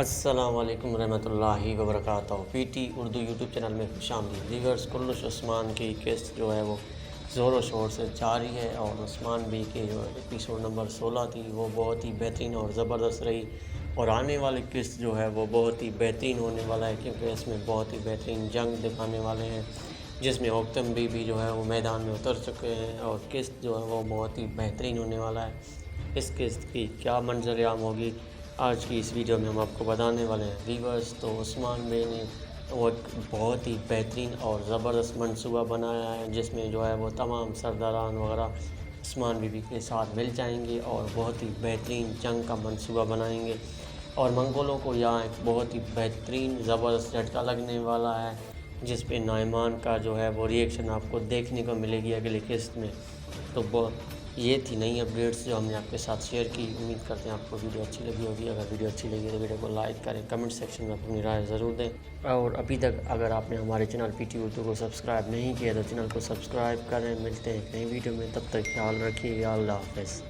السلام علیکم ورحمۃ اللہ وبرکاتہ۔ P T Urdu YouTube channel میں خوش آمدید۔ ویورز، کلش عثمان کی قسط جو ہے وہ زور و شور سے جاری ہے، اور عثمان بی کی جو ایپیسوڈ نمبر 16 تھی وہ بہت ہی بہترین اور زبردست رہی، اور آنے والی قسط جو ہے وہ بہت ہی بہترین ہونے والا ہے، کیونکہ اس میں بہت ہی بہترین جنگ دکھانے والے ہیں، جس میں اوکتم بی بھی جو ہے وہ میدان میں اتر چکے ہیں، اور قسط جو ہے وہ بہت ہی بہترین ہونے والا ہے۔ اس قسط کی کیا منظر عام ہوگی، آج کی اس ویڈیو میں ہم آپ کو بتانے والے ہیں۔ ویورز، تو عثمان بے نے وہ ایک بہت ہی بہترین اور زبردست منصوبہ بنایا ہے، جس میں جو ہے وہ تمام سرداران وغیرہ عثمان بی کے ساتھ مل جائیں گے اور بہت ہی بہترین جنگ کا منصوبہ بنائیں گے، اور منگولوں کو یہاں ایک بہت ہی بہترین زبردست جھٹکا لگنے والا ہے، جس پہ نائمان کا جو ہے وہ ریئیکشن آپ کو دیکھنے کو ملے گی اگلی قسط میں۔ تو یہ تھی نئی اپڈیٹس جو ہم نے آپ کے ساتھ شیئر کی۔ امید کرتے ہیں آپ کو ویڈیو اچھی لگی ہوگی۔ اگر ویڈیو اچھی لگی تو ویڈیو کو لائک کریں، کمنٹ سیکشن میں اپنی رائے ضرور دیں، اور ابھی تک اگر آپ نے ہمارے چینل پی ٹی اردو کو سبسکرائب نہیں کیا تو چینل کو سبسکرائب کریں۔ ملتے ہیں ایک نئی ویڈیو میں، تب تک خیال رکھیے گا۔ اللہ حافظ۔